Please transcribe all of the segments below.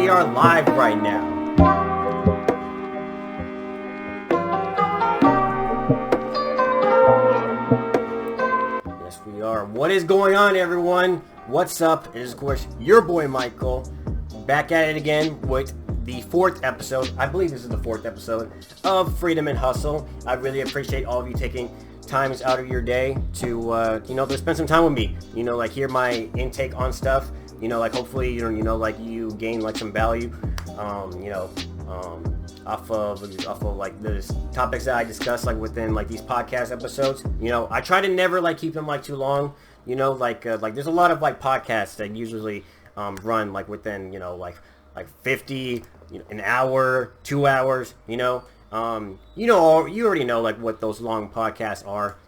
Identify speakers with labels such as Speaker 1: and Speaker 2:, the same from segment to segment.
Speaker 1: we are live right now. Yes, we are. What is going on, everyone? What's up? It is, of course, your boy Michael, back at it again with the fourth episode. I believe this is the fourth episode of Freedom and Hustle. I really appreciate all of you taking times out of your day to, to spend some time with me. Like hear my intake on stuff. Hopefully, you gain like some value, off of like the topics that I discuss like within like these podcast episodes. I try to never like keep them like too long. There's a lot of like podcasts that usually run like within like 50, an hour, 2 hours. You already know like what those long podcasts are.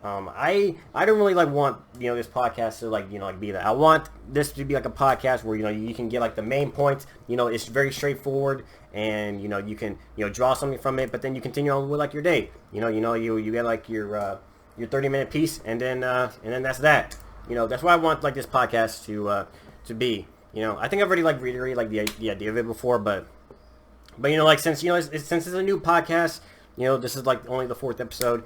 Speaker 1: I don't really like want this podcast to be that. I want this to be like a podcast where you can get like the main points. It's very straightforward, and you can draw something from it, but then you continue on with like your day. You get like your 30-minute piece, and then that's that. That's why I want like this podcast to be. I think I've already like reiterated like the idea of it before, but since since it's a new podcast, this is like only the fourth episode.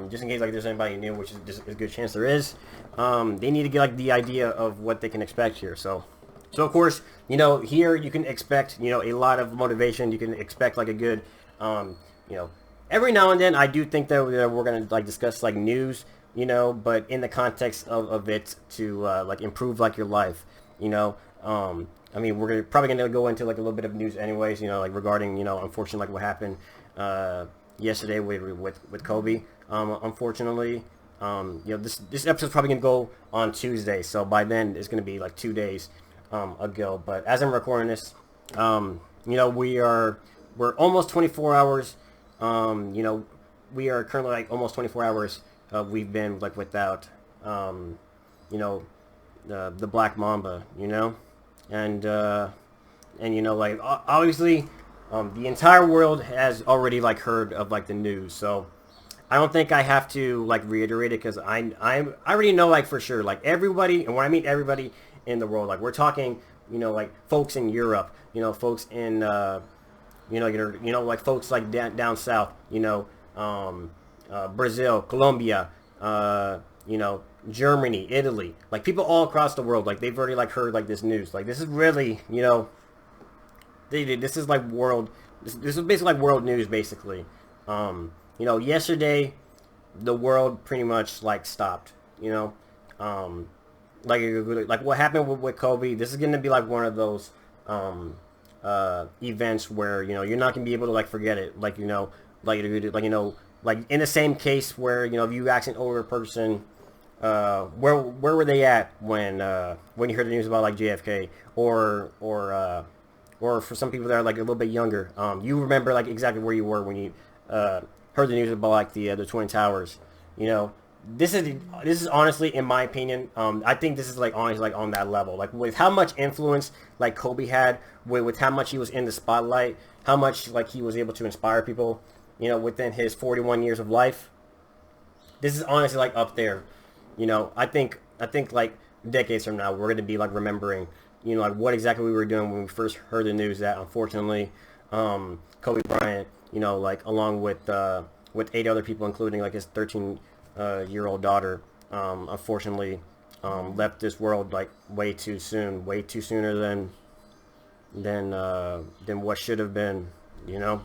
Speaker 1: Just in case like there's anybody new, which is just a good chance there is, they need to get like the idea of what they can expect here. So of course, here you can expect a lot of motivation. You can expect like a good, every now and then I do think that we're gonna like discuss like news, but in the context of it to like improve like your life, we're probably gonna go into like a little bit of news anyways, like regarding unfortunately like what happened yesterday with Kobe. Unfortunately, this episode's probably gonna go on Tuesday, so by then it's gonna be like 2 days ago. But as I'm recording this, we're almost 24 hours. We are currently like almost 24 hours. We've been like without, the Black Mamba, and like obviously, the entire world has already like heard of like the news, so I don't think I have to like reiterate it because I already know like for sure like everybody, and when I mean everybody in the world, like we're talking like folks in Europe, folks in like folks like down south, Brazil, Colombia, Germany, Italy, like people all across the world, like they've already like heard like this news. Like this is really this is like this is basically like world news basically. Yesterday the world pretty much like stopped, like what happened with Kobe. This is going to be like one of those events where you're not going to be able to like forget it, like in the same case where if you ask an older person where were they at when you heard the news about like JFK, or for some people that are like a little bit younger, you remember like exactly where you were when you heard the news about like the Twin Towers. This is honestly, in my opinion, I think this is like honestly like on that level, like with how much influence like Kobe had, with how much he was in the spotlight, how much like he was able to inspire people, within his 41 years of life. This is honestly like up there. I think like decades from now we're going to be like remembering like what exactly we were doing when we first heard the news that unfortunately Kobe Bryant, like along with 8 other people, including like his 13-year-old daughter, unfortunately left this world like way too soon, way too sooner than what should have been. It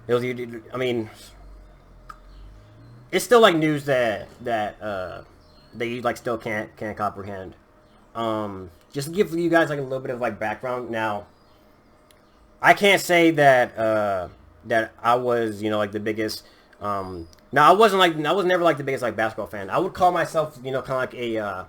Speaker 1: was, it's still like news that you like still can't comprehend. Just to give you guys like a little bit of like background. Now, I can't say that that I was like the biggest. Now I was never like the biggest like basketball fan. I would call myself kind of like a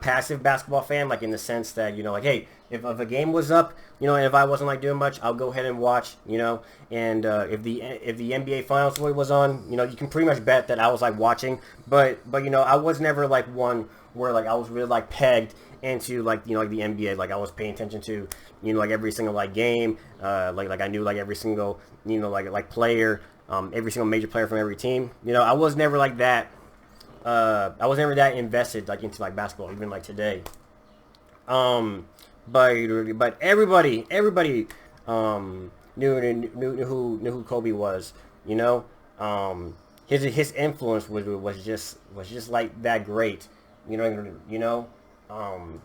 Speaker 1: passive basketball fan, like in the sense that like, hey, if a game was up, and if I wasn't like doing much, I'll go ahead and watch, and if the NBA Finals was on, you can pretty much bet that I was like watching, but I was never like one where like I was really like pegged into like like the NBA. Like I was paying attention to like every single like game, like I knew like every single like player, every single major player from every team. I was never like that. I was never that invested like into like basketball, even like today. but everybody knew who Kobe was. You know, his influence was just like that great. Um,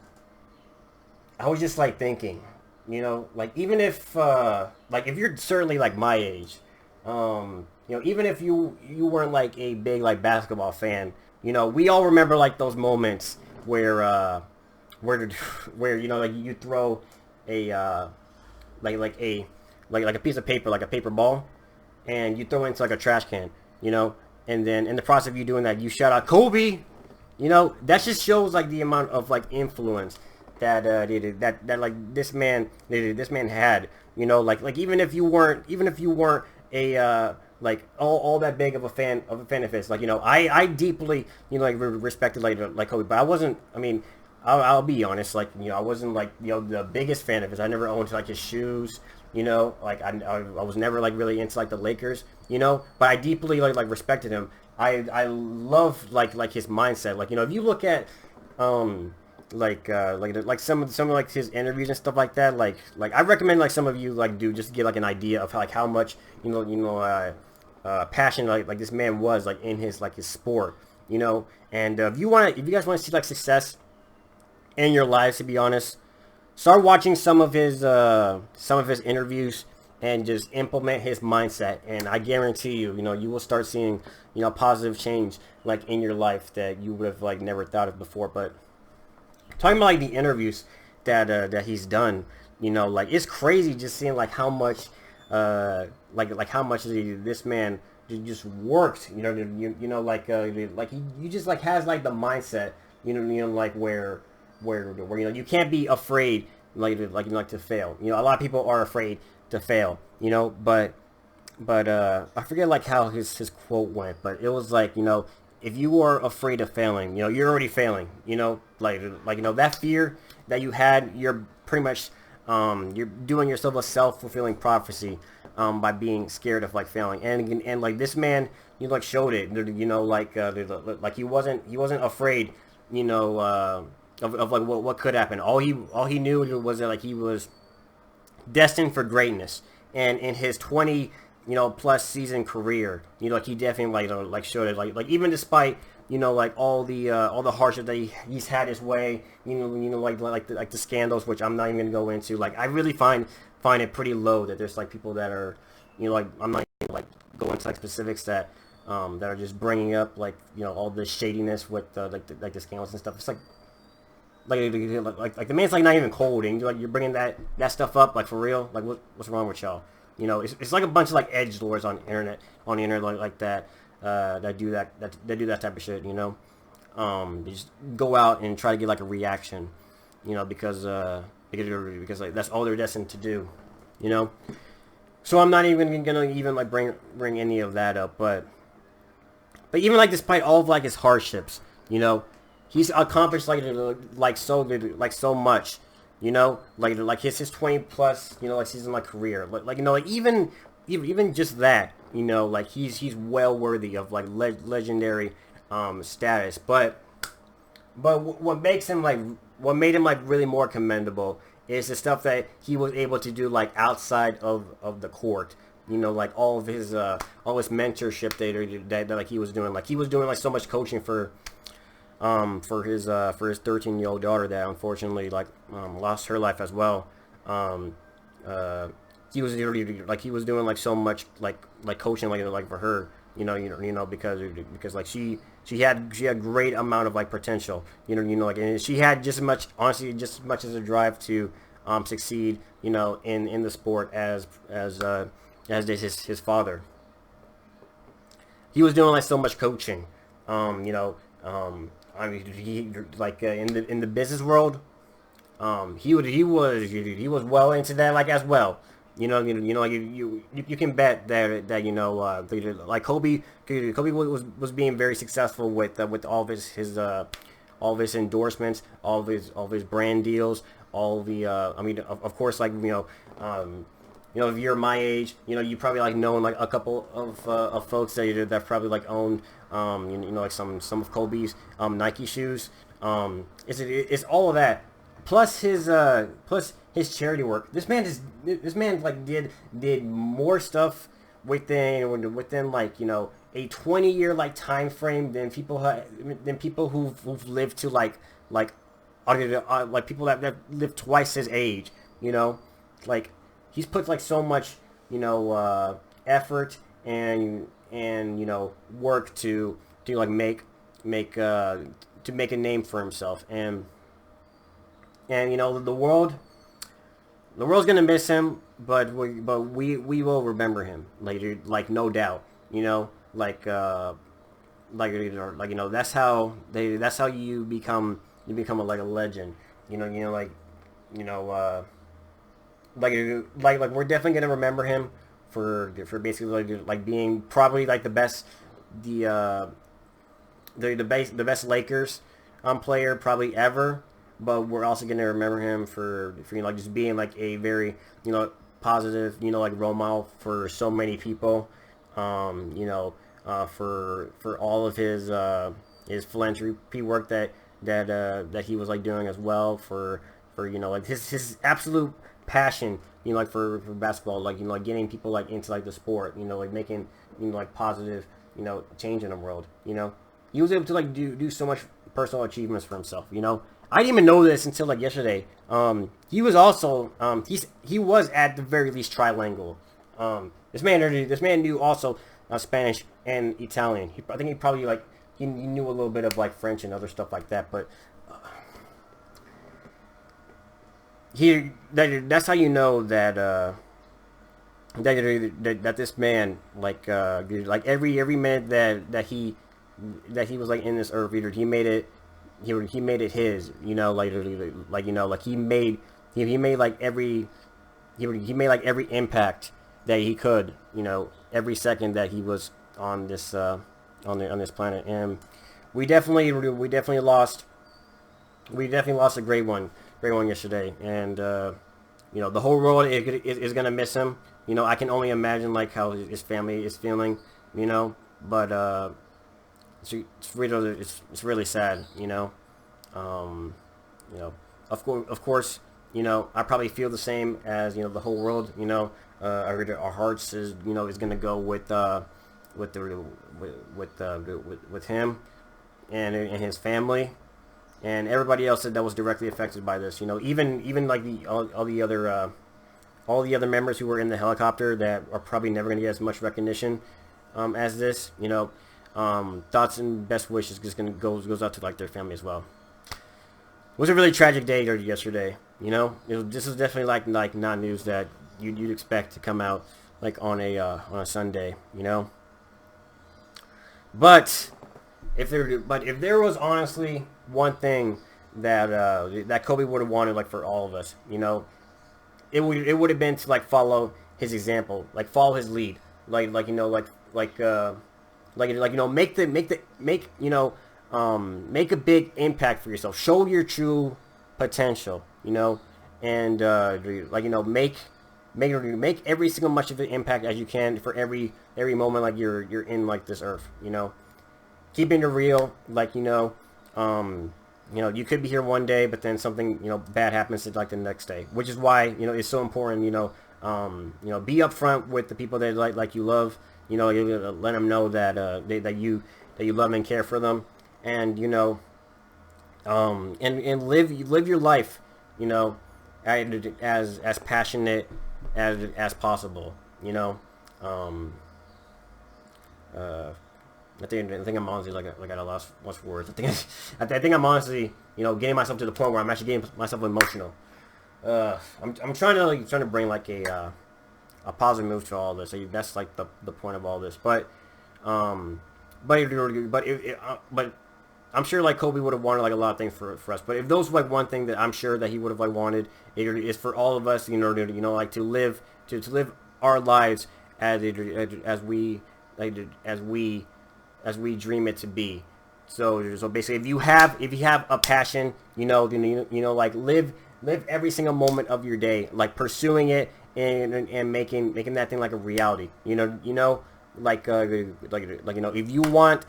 Speaker 1: I was just like thinking, like even if like if you're certainly like my age, even if you weren't like a big like basketball fan, we all remember like those moments where where like you throw a like a like a piece of paper, like a paper ball, and you throw it into like a trash can, and then in the process of you doing that, you shout out Kobe. That just shows like the amount of like influence that that like this man had. Like even if you weren't a like all that big of a fan of his. Like I deeply like respected like Kobe, but I wasn't. I mean, I'll be honest. Like I wasn't like the biggest fan of his. I never owned like his shoes. Like I was never like really into like the Lakers. But I deeply like respected him. I love like his mindset. Like if you look at like some of like his interviews and stuff like that. Like I recommend like some of you like do just to get like an idea of like how much passionate like this man was like in his sport. And if you guys want to see like success in your lives, to be honest, start watching some of his interviews and just implement his mindset, and I guarantee you will start seeing positive change like in your life that you would have like never thought of before. But talking about like the interviews that he's done, like it's crazy just seeing like how much like how much this man just worked. Like he just like has like the mindset, like where you can't be afraid like to fail. A lot of people are afraid to fail. But I forget like how his quote went, but it was like if you are afraid of failing, you're already failing. Like that fear that you had, you're pretty much you're doing yourself a self-fulfilling prophecy by being scared of like failing. And like this man, like showed it. Like he wasn't afraid. Of like what could happen. All he knew was that like he was destined for greatness. And in his 20 plus season career, like he definitely like showed it. Like even despite like all the hardship that he's had his way, like the scandals, which I'm not even gonna go into. Like I really find it pretty low that there's like people that are like I'm not even like go into like specifics that are just bringing up like all the shadiness with like the scandals and stuff. It's like the man's like not even cold, and you're bringing that stuff up like for real. Like what's wrong with y'all? It's like a bunch of like edgelords on the internet like that that do that type of shit. They just go out and try to get like a reaction, because like that's all they're destined to do. So I'm not even gonna even like bring any of that up, but even like despite all of like his hardships, he's accomplished like so much, like his 20 plus like season like career, like even just that, like he's well worthy of like legendary status. But what made him like really more commendable is the stuff that he was able to do like outside of the court. Like all his mentorship that like he was doing like so much coaching for his 13-year-old daughter that unfortunately like lost her life as well. He was he was doing like so much like coaching like for her, because like she had great amount of like potential, like, and she had just as much as a drive to succeed, in the sport as did his father. He was doing like so much coaching, I mean, he like in the business world, he was well into that like as well. Like you can bet that like Kobe was being very successful with all of his all of his endorsements, all of his brand deals, all the I mean of course like if you're my age, you probably like know like a couple of folks that probably like own like some of Kobe's Nike shoes. It's all of that, plus his charity work. This man like did more stuff within like a 20-year like time frame than people who've lived to like like people that live twice his age. Like he's put like so much effort and work to like make to make a name for himself. And the world's gonna miss him, but we will remember him later, like no doubt. That's how you become like a legend. You know like we're definitely gonna remember him for basically like being probably like the best the best Lakers player probably ever. But we're also gonna remember him for like just being like a very positive like role model for so many people. For all of his philanthropy work that he was like doing as well, for like his absolute passion like for basketball, like getting people like into like the sport, like making like positive change in the world. He was able to like do so much personal achievements for himself. I didn't even know this until like yesterday. He was also he was at the very least trilingual. This man knew also Spanish and Italian. I think he probably like he knew a little bit of like French and other stuff like that. But that's how you know that that this man like every minute that he was like in this earth, he made it. He made it his, he made like every impact that he could, every second that he was on this on this planet. And we definitely lost a great one yesterday. And the whole world is gonna miss him. I can only imagine like how his family is feeling, but it's really sad. Of course, I probably feel the same as the whole world. Our hearts is gonna go with him and his family and everybody else that was directly affected by this. Even like all the other members who were in the helicopter that are probably never gonna get as much recognition as this. Thoughts and best wishes just goes out to like their family as well. It was a really tragic day yesterday. This is definitely like not news that you'd expect to come out like on a Sunday. But if there was honestly one thing that Kobe would have wanted like for all of us, it would have been to like follow his example, like follow his lead, make a big impact for yourself. Show your true potential, and make every single much of an impact as you can for every moment like you're in like this earth. Keeping it real, you could be here one day, but then something bad happens like the next day, which is why it's so important. Be upfront with the people that like you love. You let them know that that you love and care for them, and and live your life, as passionate as possible. I think I'm honestly like at a lost for words. I think I'm honestly getting myself to the point where I'm actually getting myself emotional. I'm trying to bring like a positive move to all this. So that's like the point of all this. But I'm sure like Kobe would have wanted like a lot of things for us. But if those like one thing that I'm sure that he would have like wanted is for all of us, like to live our lives as we dream it to be. So basically, if you have a passion, like live every single moment of your day, like pursuing it and making that thing like a reality. If you want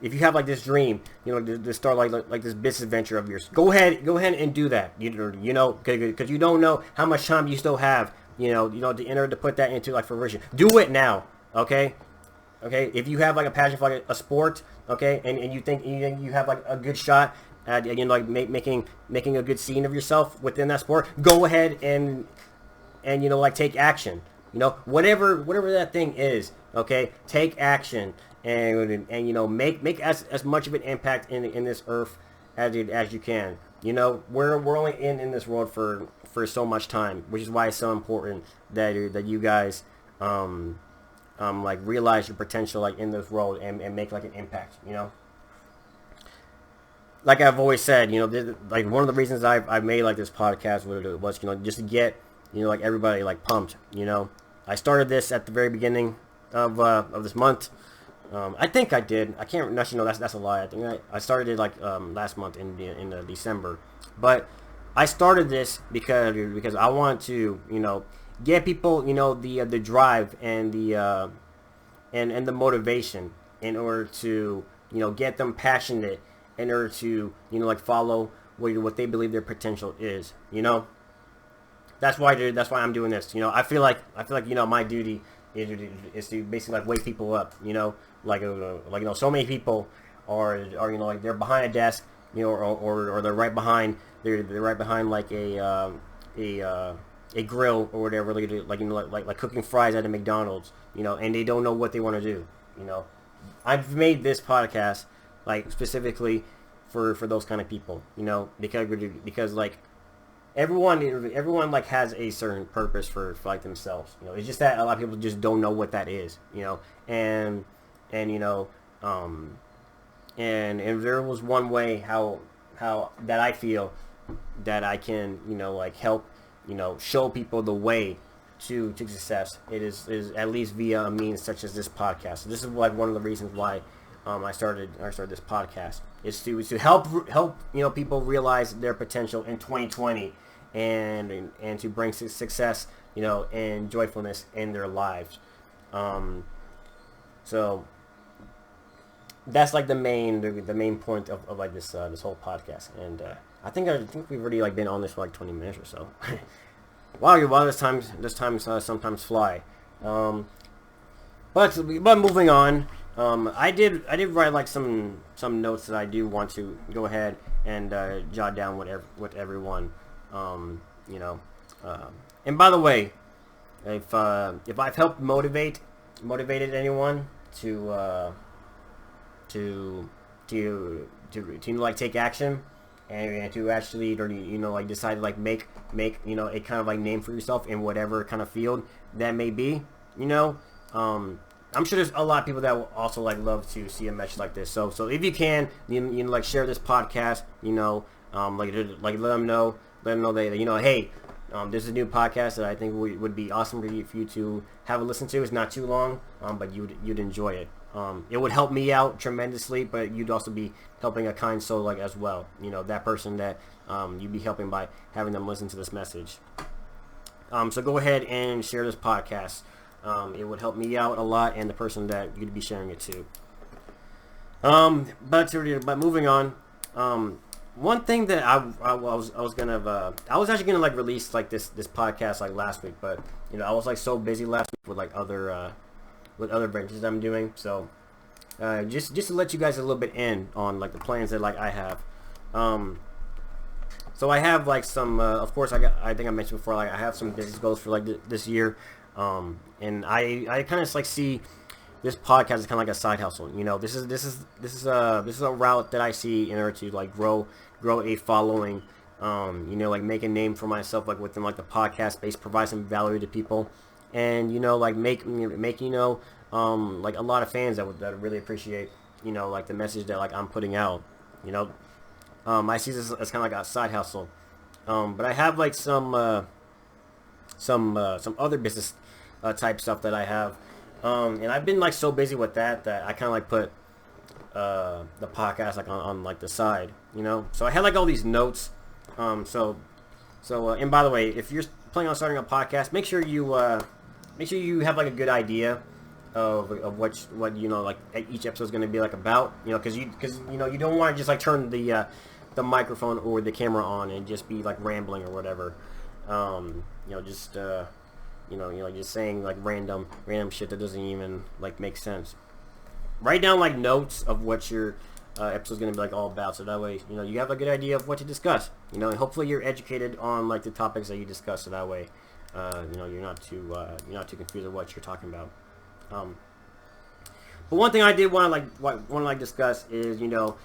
Speaker 1: if you have like this dream, to start like this business venture of yours, go ahead and do that. Because you don't know how much time you still have, to put that into like fruition. Do it now, okay? Okay, if you have like a passion for like a sport, okay, and you think you have like a good shot at like making a good scene of yourself within that sport, go ahead and like take action. Whatever that thing is, okay, take action and make as much of an impact in this earth as you can. We're only in this world for so much time, which is why it's so important that you guys like realize your potential like in this world and make like an impact. Like I've always said, like one of the reasons I made like this podcast was just to get like everybody like pumped. I started this at the very beginning of this month. I think I did. I can't actually, no, that's a lie. I think I started it like last month in December, but I started this because I want to get people the drive and the motivation in order to get them passionate in order to like follow what they believe their potential is. That's why I'm doing this. I feel like my duty is to basically like wake people up. So many people are like they're behind a desk, or they're right behind like a grill or whatever, like cooking fries at a McDonald's, and they don't know what they want to do. I've made this podcast like specifically for those kind of people, because like everyone like has a certain purpose for like themselves. It's just that a lot of people just don't know what that is. And if there was one way how that I feel that I can like help show people the way to success, it is at least via a means such as this podcast. So this is like one of the reasons why I started this podcast, is to help people realize their potential in 2020 and to bring success and joyfulness in their lives. So that's like the main point of like this whole podcast. And I think we've already like been on this for like 20 minutes or so. Wow, this time sometimes fly. But moving on, I did write like some notes that I do want to go ahead and jot down with everyone. And by the way, if I've helped motivated anyone to like take action and to actually like decide to like make a kind of like name for yourself in whatever kind of field that may be. I'm sure there's a lot of people that will also like love to see a message like this. So if you can, like share this podcast. Like let them know that hey, this is a new podcast that I think would be awesome for you to have a listen to. It's not too long, but you'd enjoy it. It would help me out tremendously, but you'd also be helping a kind soul like as well. That person that you'd be helping by having them listen to this message. So go ahead and share this podcast. It would help me out a lot and the person that you'd be sharing it to. But moving on. One thing that I was actually gonna like release like this podcast like last week, but I was like so busy last week with like other ventures I'm doing. So just to let you guys a little bit in on like the plans that like I have. So I have like some of course I think I mentioned before, like I have some business goals for like this year. And I kind of like see this podcast as kind of like a side hustle. This is a route that I see in order to like grow a following, like make a name for myself like within like the podcast space, provide some value to people, and like make like a lot of fans that really appreciate like the message that like I'm putting out. I see this as kind of like a side hustle, but I have like some other business type stuff that I have, and I've been like so busy with that I kind of like put the podcast like on like the side, so I had like all these notes, and by the way, if you're planning on starting a podcast, make sure you have like a good idea of what you know, like each episode is going to be like about, you know, because you know, you don't want to just like turn the microphone or the camera on and just be like rambling or whatever. You know, just just saying like random shit that doesn't even like make sense. Write down like notes of what your episode's gonna be like all about, so that way you know you have a good idea of what to discuss. You know, and hopefully you're educated on like the topics that you discuss, so that way you know you're not too confused of what you're talking about. But one thing I did want to discuss is, you know,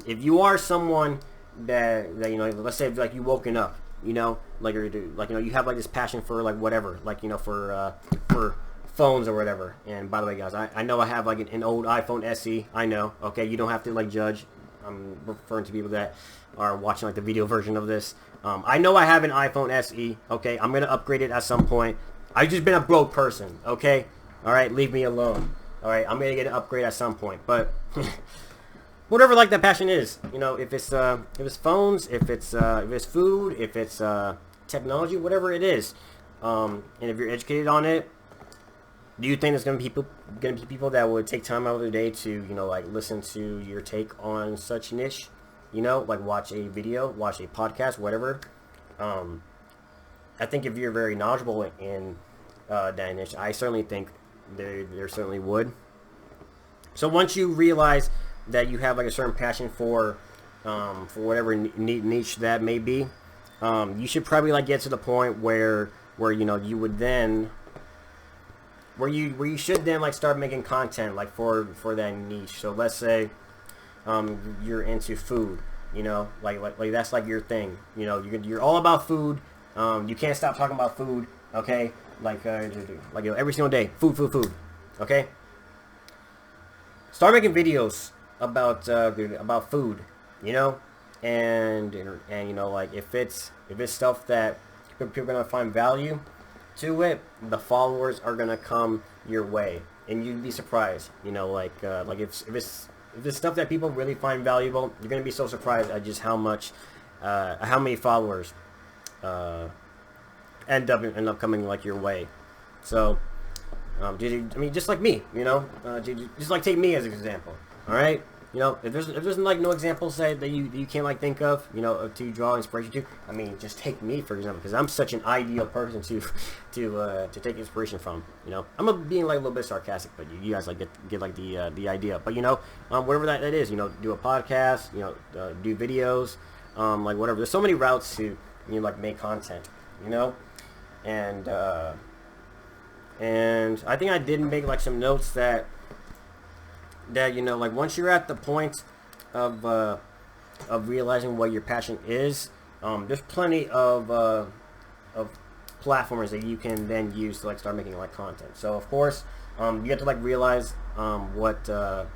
Speaker 1: if you are someone that you know, let's say like you woken up, you know, like you know, you have like this passion for like whatever, like, you know, for phones or whatever. And by the way, guys, I know I have like an old iPhone SE. I know, okay, you don't have to like judge. I'm referring to people that are watching like the video version of this. I know I have an iPhone SE. Okay, I'm gonna upgrade it at some point. I've just been a broke person. Okay, all right, leave me alone. All right, I'm gonna get an upgrade at some point, but whatever like that passion is, you know, if it's phones, if it's food, if it's technology, whatever it is, and if you're educated on it, do you think there's gonna be people that would take time out of their day to, you know, like listen to your take on such niche, you know, like watch a video, watch a podcast, whatever. I think if you're very knowledgeable in that niche, I certainly think there certainly would. So once you realize that you have like a certain passion for whatever niche that may be, you should probably like get to the point where you know you would then where you should then like start making content like for that niche. So let's say you're into food, you know, like that's like your thing, you know, you're all about food. You can't stop talking about food, okay? Like you know, every single day, food, okay? Start making videos about food, you know, and you know, like if it's stuff that people are gonna find value to it, the followers are gonna come your way, and you'd be surprised, you know, like if it's stuff that people really find valuable, you're gonna be so surprised at just how many followers end up coming like your way. So I mean, just like me, you know, just like take me as an example. All right, you know, if there's like no examples that you can't like think of, you know, to draw inspiration to, I mean, just take me for example, because I'm such an ideal person to take inspiration from. You know, I'm being like a little bit sarcastic, but you guys like get like the idea. But you know, whatever that is, you know, do a podcast, you know, do videos, like whatever. There's so many routes to, you know, like make content, you know, and I think I did make like some notes that you know, like once you're at the point of realizing what your passion is, there's plenty of platforms that you can then use to like start making like content. So of course, you have to like realize what's gonna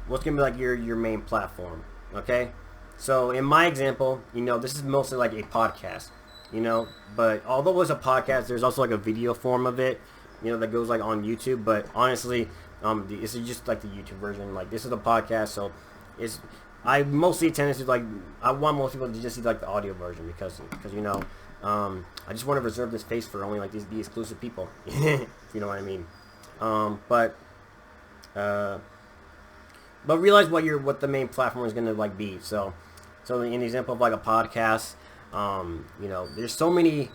Speaker 1: be like your main platform. Okay, so in my example, you know, this is mostly like a podcast, you know, but although it's a podcast, there's also like a video form of it, you know, that goes like on YouTube. But honestly, this is just like the YouTube version. Like this is a podcast, so I mostly tend to like, I want most people to just see like the audio version because you know, I just want to reserve this space for only like the exclusive people, if you know what I mean. But realize what the main platform is gonna like be. So in the example of like a podcast, you know, there's so many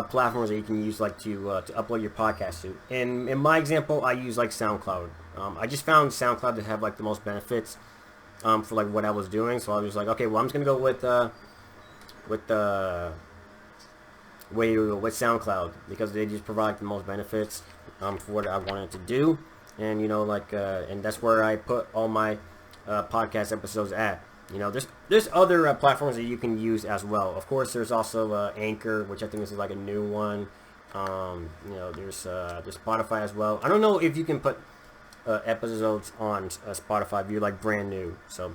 Speaker 1: platforms that you can use like to upload your podcast to. And in my example, I use like SoundCloud. I just found SoundCloud to have like the most benefits for like what I was doing. So I was like, okay, well, I'm just gonna go with SoundCloud because they just provide like, the most benefits for what I wanted to do. And you know, like and that's where I put all my podcast episodes at. You know, there's other platforms that you can use as well. Of course, there's also Anchor, which I think is like a new one. You know, there's Spotify as well. I don't know if you can put episodes on Spotify if you're like brand new. So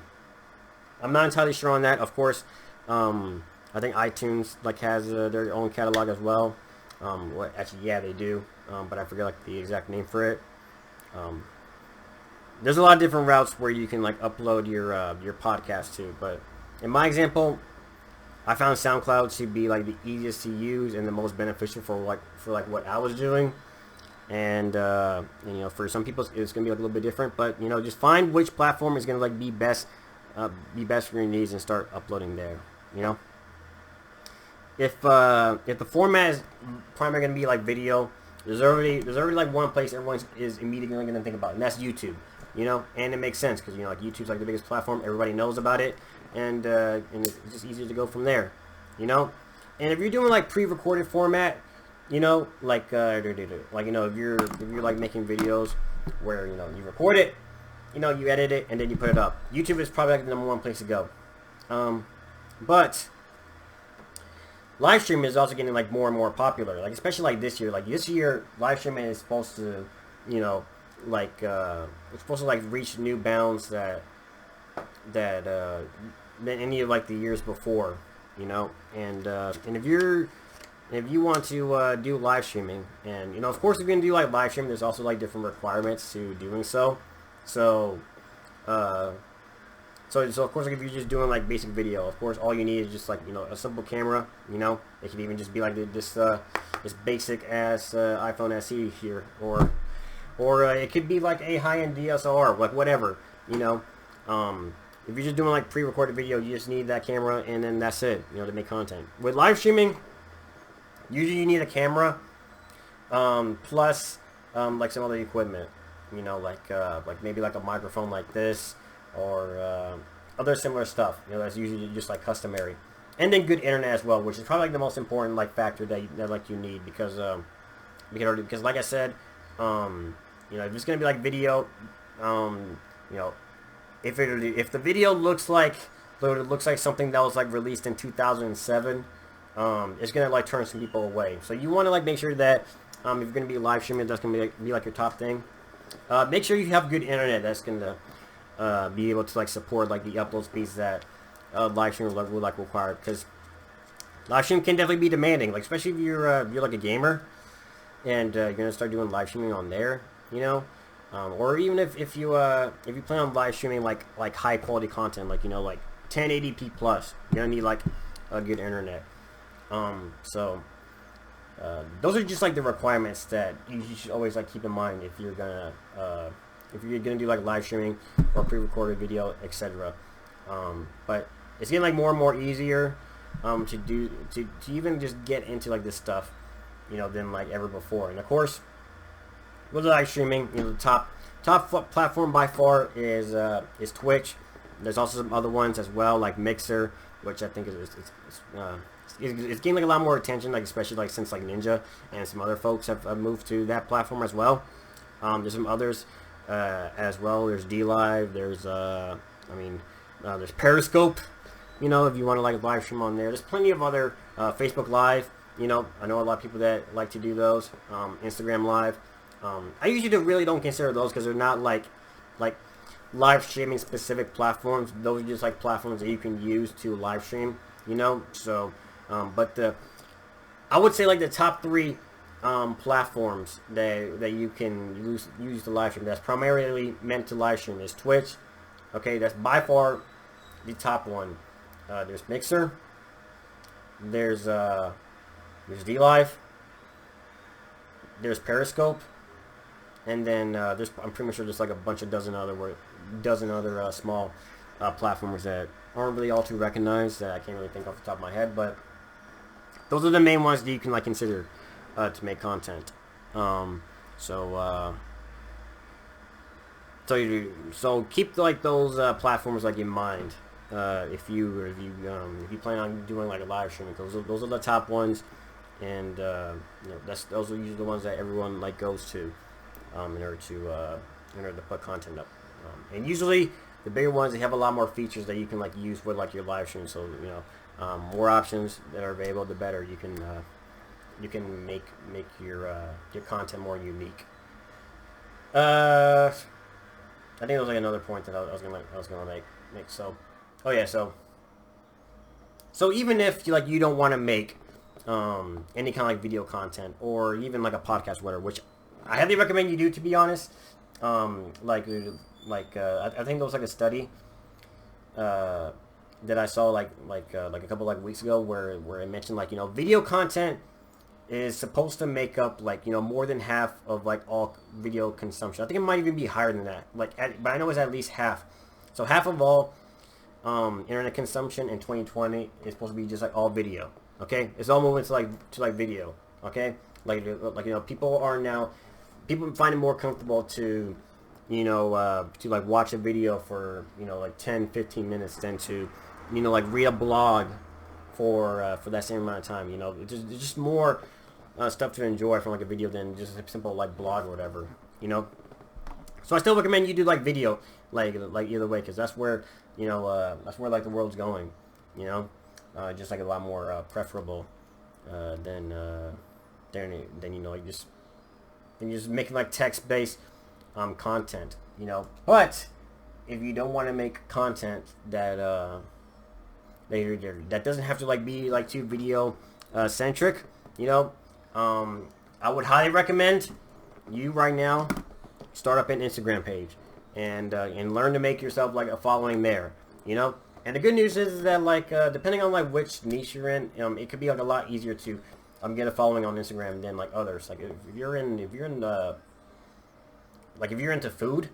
Speaker 1: I'm not entirely sure on that. Of course, I think iTunes like has their own catalog as well. Actually, yeah, they do. But I forget like the exact name for it. There's a lot of different routes where you can like upload your podcast to, but in my example, I found SoundCloud to be like the easiest to use and the most beneficial for what I was doing. and you know, for some people it's gonna be like a little bit different, but you know, just find which platform is gonna like be best for your needs and start uploading there. You know, if the format is primarily gonna be like video, there's already like one place everyone is immediately gonna think about, and that's YouTube. You know, and it makes sense because, you know, like YouTube's like the biggest platform, everybody knows about it, and it's just easier to go from there. You know, and if you're doing like pre-recorded format, you know, like you know, if you're like making videos where, you know, you record it, you know, you edit it, and then you put it up. YouTube is probably like the #1 place to go. But live streaming is also getting like more and more popular. Like, especially like this year. Like this year, live streaming is supposed to, you know, like it's supposed to like reach new bounds that than any of like the years before. You know, and if you want to do live streaming, and, you know, of course, if you're gonna do like live streaming, there's also like different requirements to doing so. So of course, like, if you're just doing like basic video, of course, all you need is just like, you know, a simple camera. You know, it could even just be like this basic ass iPhone SE here, or it could be like a high-end DSLR, like whatever. You know, if you're just doing like pre-recorded video, you just need that camera, and then that's it. You know, to make content. With live streaming, usually you need a camera, plus like some other equipment. You know, like maybe like a microphone like this, or other similar stuff. You know, that's usually just like customary, and then good internet as well, which is probably like the most important like factor that like you need, because like I said, you know, if it's gonna be like video, you know, if the video looks like something that was like released in 2007, it's gonna like turn some people away. So you want to like make sure that if you're gonna be live streaming, that's gonna be like your top thing. Make sure you have good internet that's gonna be able to like support like the upload speeds that live streaming would like require, because live streaming can definitely be demanding, like especially if you're like a gamer, and you're gonna start doing live streaming on there. You know, or even if you plan on live streaming like high quality content, like, you know, like 1080p plus, you're gonna need like a good internet. So those are just like the requirements that you should always like keep in mind if you're gonna do like live streaming or pre-recorded video, etc. But it's getting like more and more easier to even just get into like this stuff, you know, than like ever before. And of course, with live streaming, you know, the top platform by far is Twitch. There's also some other ones as well, like Mixer, which I think it's gained like a lot more attention, like especially like since like Ninja and some other folks have moved to that platform as well. There's some others as well. There's DLive. There's there's Periscope. You know, if you want to like live stream on there, there's plenty of other Facebook Live. You know, I know a lot of people that like to do those. Instagram Live. I usually really don't consider those because they're not like live streaming specific platforms. Those are just like platforms that you can use to live stream. You know, so but I would say like the top 3 platforms that you can use to live stream, that's primarily meant to live stream, is Twitch. Okay, that's by far the top one. There's Mixer. There's DLive. There's Periscope. And then I'm pretty sure there's like a dozen other small platforms that aren't really all too recognized, that I can't really think off the top of my head, but those are the main ones that you can like consider to make content. So keep like those platforms like in mind if you plan on doing like a live streaming. Those are the top ones, and you know, those are usually the ones that everyone like goes to in order to put content up. And usually the bigger ones, they have a lot more features that you can like use with like your live stream. So, you know, more options that are available, the better you can make your content more unique. I think there was like another point that I was gonna make. So, oh yeah, so even if you don't want to make any kind of like video content, or even like a podcast, whatever, which I highly recommend you do, to be honest. I think there was like a study that I saw like a couple like weeks ago where it mentioned, like, you know, video content is supposed to make up like, you know, more than half of like all video consumption. I think it might even be higher than that. Like, but I know it's at least half. So half of all internet consumption in 2020 is supposed to be just like all video. Okay, it's all moving to like video. Okay, like you know, people find it more comfortable to, you know, to like watch a video for, you know, like 10-15 minutes than to, you know, like read a blog for that same amount of time. You know, it's just more stuff to enjoy from like a video than just a simple like blog or whatever. You know, so I still recommend you do like video, like either way, because that's where, you know, that's where like the world's going. You know, just like a lot more preferable than you know, like just making like text-based content. You know, but if you don't want to make content that that doesn't have to like be like too video centric, you know, I would highly recommend you right now start up an Instagram page and learn to make yourself like a following there, you know. And the good news is that like depending on like which niche you're in, it could be like a lot easier to get a following on Instagram than like others. Like if you're into food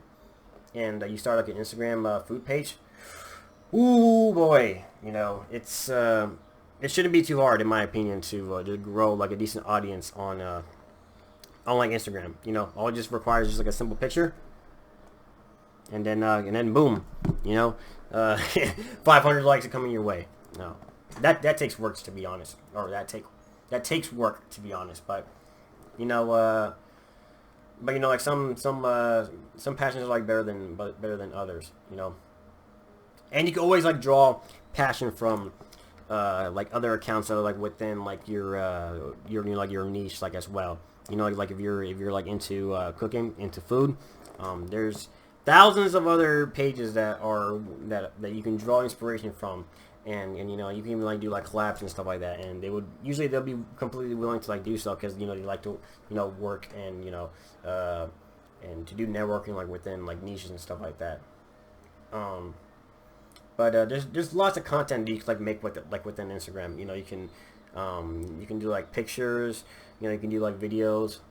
Speaker 1: and you start like an Instagram food page, ooh boy, you know, it shouldn't be too hard in my opinion to grow like a decent audience on like Instagram. You know, all it just requires is like a simple picture, and then boom, you know, 500 likes are coming your way. No, that takes work, to be honest, or that takes work, to be honest. But you know, like some passions are like better than others, you know. And you can always like draw passion from like other accounts that are like within like your you know, like your niche, like as well. You know, like if you're like into cooking, into food, there's thousands of other pages that you can draw inspiration from, and you know, you can even like do like collabs and stuff like that, and they'll be completely willing to like do so, because you know, they like to, you know, work and, you know, and to do networking like within like niches and stuff like that. But there's lots of content that you can like make within Instagram. You know, you can do like pictures. You know, you can do like videos.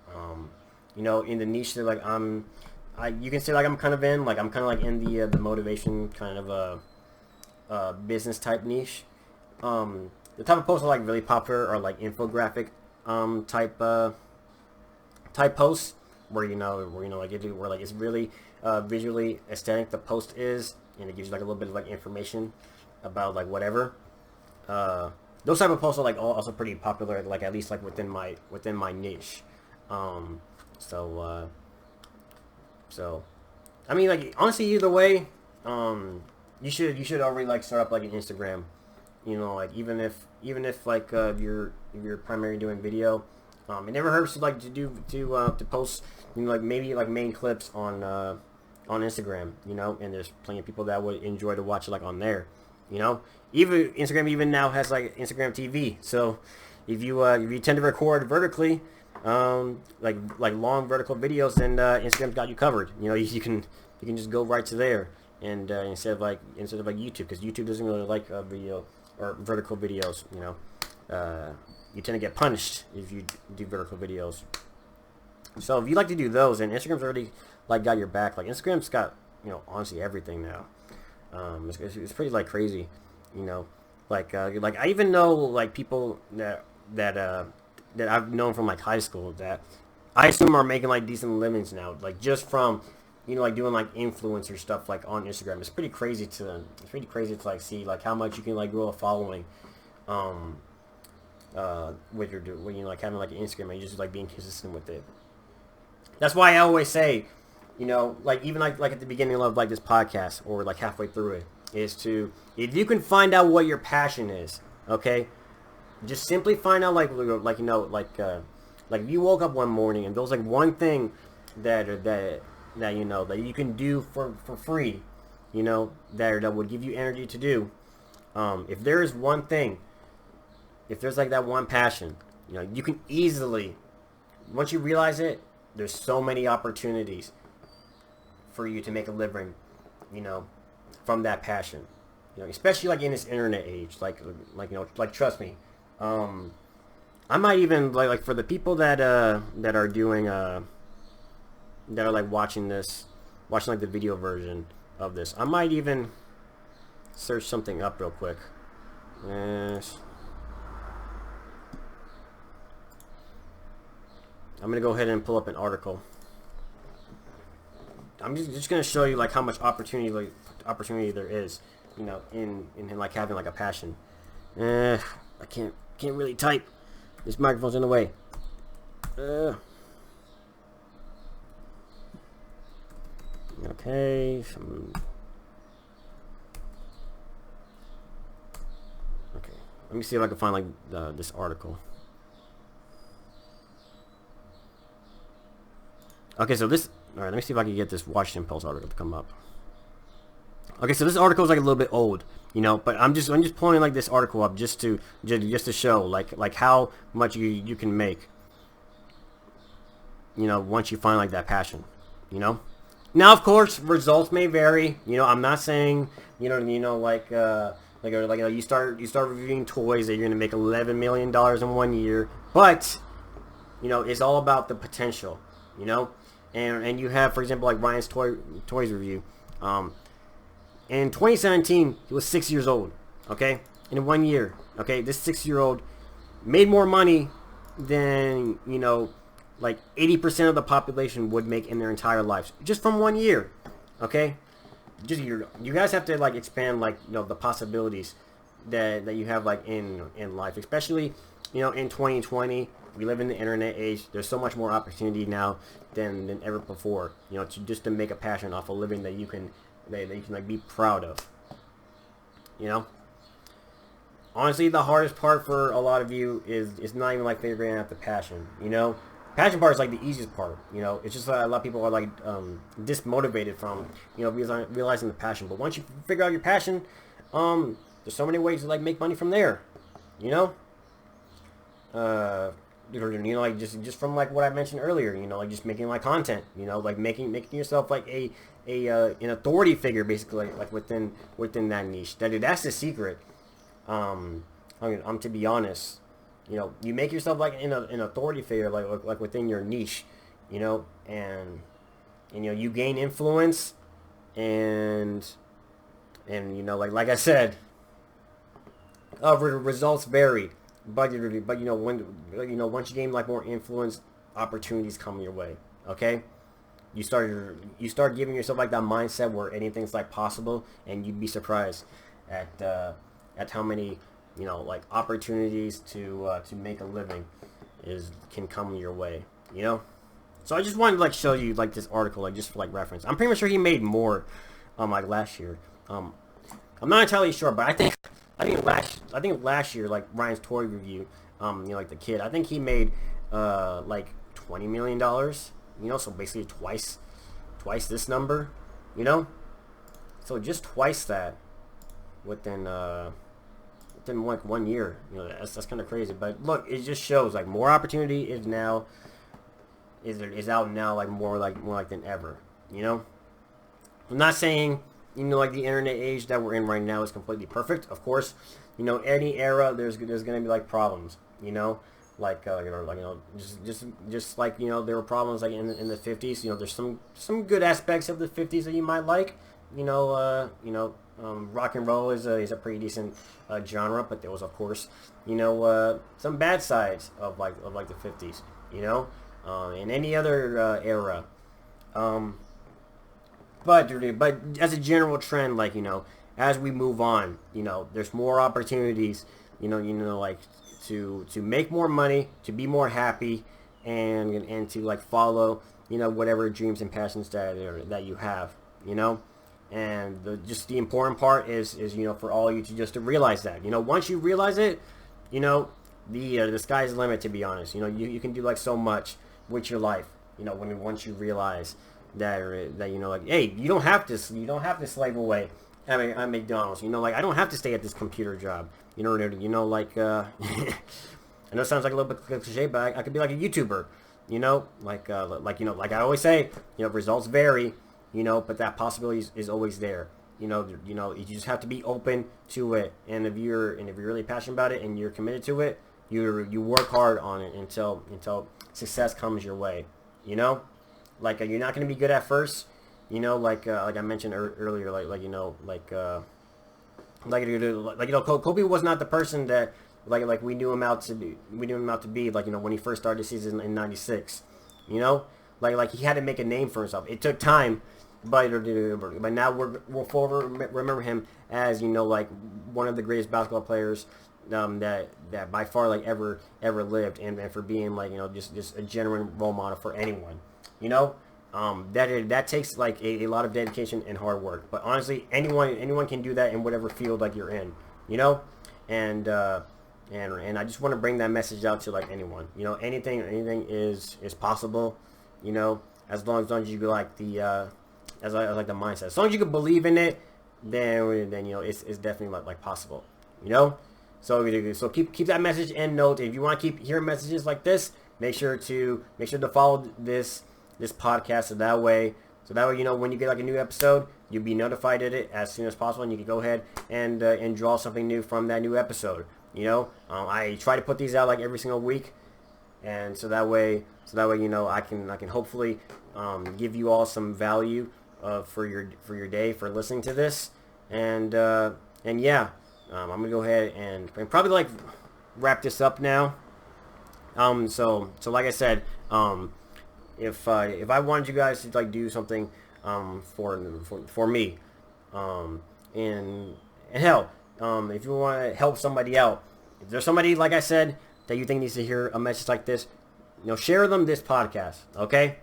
Speaker 1: You know, in the niche that like you can say like I'm kind of in the motivation kind of business type niche. The type of posts that are like really popular are like infographic type posts where like it's really visually aesthetic, the post is, and it gives you like a little bit of like information about like whatever. Those type of posts are like also pretty popular, like at least like within my niche. So I mean, like honestly, either way, you should already like start up like an Instagram. You know, like even if like if you're primarily doing video, it never hurts to like to post, you know, like maybe like main clips on Instagram, you know, and there's plenty of people that would enjoy to watch it like on there, you know. Even Instagram even now has like Instagram TV, so if you tend to record vertically, like long vertical videos, then Instagram's got you covered. You know, you can just go right to there, and instead of like YouTube, because YouTube doesn't really like video or vertical videos. You know, you tend to get punished if you do vertical videos. So if you like to do those, and Instagram's already like got your back. Like Instagram's got, you know, honestly everything now. It's pretty like crazy, you know. Like I even know like people that I've known from like high school that I assume are making like decent livings now, like just from, you know, like doing like influencer stuff like on Instagram. It's pretty crazy to like see like how much you can like grow a following with when you like having like an Instagram and just like being consistent with it. That's why I always say, you know, like even like at the beginning of like this podcast or like halfway through it, is to, if you can find out what your passion is, okay, just simply find out like you know, like if you woke up one morning and there was like one thing that you know that you can do for free, you know, that would give you energy to do. If there is one thing, if there's like that one passion, you know, you can easily, once you realize it, there's so many opportunities for you to make a living, you know, from that passion. You know, especially like in this internet age, like you know, like trust me, I might even like for the people that are doing that are like watching like the video version of this. I might even search something up real quick. Yes. I'm gonna go ahead and pull up an article. I'm just gonna show you like how much opportunity there is, you know, in like having like a passion. I can't really type. This microphone's in the way. Okay. Okay. Let me see if I can find like this article. Okay, so this. All right, let me see if I can get this Washington Post article to come up. Okay, so this article is like a little bit old, you know, but I'm just pulling like this article up just to show like how much you can make, you know, once you find like that passion, you know. Now, of course, results may vary. You know, I'm not saying you start reviewing toys that you're gonna make $11 million in 1 year, but you know, it's all about the potential, you know. And you have, for example, like Ryan's toys review. In 2017, he was 6 years old. Okay, in 1 year. Okay, this 6-year-old made more money than, you know, like 80% of the population would make in their entire lives just from 1 year. Okay, just you guys have to like expand like, you know, the possibilities that you have like in life, especially, you know, in 2020. We live in the internet age. There's so much more opportunity now than ever before. You know, to make a passion off a living that you can like be proud of. You know, honestly, the hardest part for a lot of you is not even like figuring out the passion. You know, passion part is like the easiest part. You know, it's just a lot of people are like dismotivated from, you know, realizing the passion. But once you figure out your passion, there's so many ways to like make money from there. You know. You know, like just from like what I mentioned earlier, you know, like just making like content, you know, like making yourself like an authority figure, basically, like within that niche. That's the secret. To be honest, you know, you make yourself like an authority figure, like within your niche, you know, and you know, you gain influence, and you know, like I said, results vary. But you know, once you gain like more influence, opportunities come your way. Okay, you start giving yourself like that mindset where anything's like possible, and you'd be surprised at how many, you know, like opportunities to make a living can come your way. You know, so I just wanted to like show you like this article, like just for like reference. I'm pretty much sure he made more like last year. I'm not entirely sure, but I think last year, like Ryan's toy review, you know, like the kid, I think he made like $20 million. You know, so basically twice this number. You know, so just twice that within like 1 year. You know, that's kind of crazy. But look, it just shows like more opportunity is out now, like more like than ever. You know, I'm not saying, you know, like the internet age that we're in right now is completely perfect. Of course, you know, any era there's gonna be like problems. You know, like you know, just like, you know, there were problems like in the 50s. You know, there's some good aspects of the 50s that you might like. You know, rock and roll is a pretty decent genre, but there was, of course, you know, some bad sides of like the 50s. You know, in any other era. But as a general trend, like, you know, as we move on, you know, there's more opportunities, you know, like to make more money, to be more happy, and to like follow, you know, whatever dreams and passions that you have, you know. And the important part is you know, for all of you to realize that, you know, once you realize it, you know, the sky's the limit, to be honest. You know, you can do like so much with your life, you know, once you realize that you know, like, hey, you don't have to slave away at McDonald's. You know, like, I don't have to stay at this computer job. You know, like I know it sounds like a little bit cliche, but I could be like a YouTuber. You know, like you know, like I always say, you know, results vary. You know, but that possibility is always there. You know, you just have to be open to it. And if you're really passionate about it and you're committed to it, You work hard on it until success comes your way. You know, like you're not going to be good at first. You know, like I mentioned earlier, Kobe was not the person that like we knew him out to be. We knew him out to be, like, when he first started the season in '96. You know, like he had to make a name for himself. It took time, but now we'll forever remember him as, like, one of the greatest basketball players that by far, like, ever lived, and for being, like, just a genuine role model for anyone. That takes, like, a lot of dedication and hard work. But honestly, anyone can do that in whatever field, like, you're in. And I just want to bring that message out to, like, anyone. Anything is possible. As long as you like the as I like the mindset. As long as you can believe in it, then it's definitely like possible. So keep that message in note. If you want to keep hearing messages like this, make sure to follow this podcast, so that way when you get, like, a new episode, you'll be notified of it as soon as possible, and you can go ahead and draw something new from that new episode. I try to put these out, like, every single week, and so that way I can hopefully give you all some value for your day, for listening to this. And yeah, I'm gonna go ahead and probably, like, wrap this up now. So like I said, if I wanted you guys to, like, do something for me, and hell, if you want to help somebody out, if there's somebody, like I said, that you think needs to hear a message like this, share them this podcast, okay?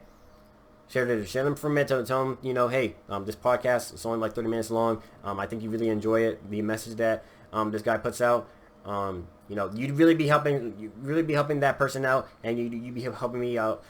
Speaker 1: Share them from it. Tell them, hey, this podcast is only like 30 minutes long. I think you really enjoy it. The message that this guy puts out, you'd really be helping that person out, and you'd be helping me out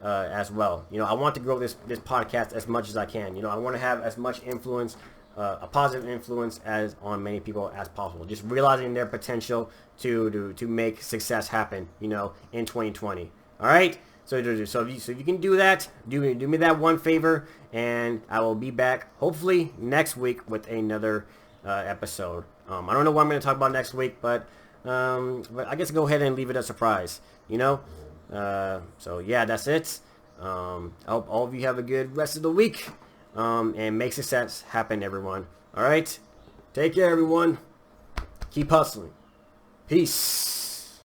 Speaker 1: as well. I want to grow this podcast as much as I can. I want to have as much influence, a positive influence, as on many people as possible. Just realizing their potential to make success happen, in 2020. All right. So if you can do that, do me that one favor, and I will be back hopefully next week with another episode. I don't know what I'm going to talk about next week, but I guess go ahead and leave it a surprise. So yeah, that's it. I hope all of you have a good rest of the week, and make success happen, everyone. All right, take care, everyone. Keep hustling. Peace.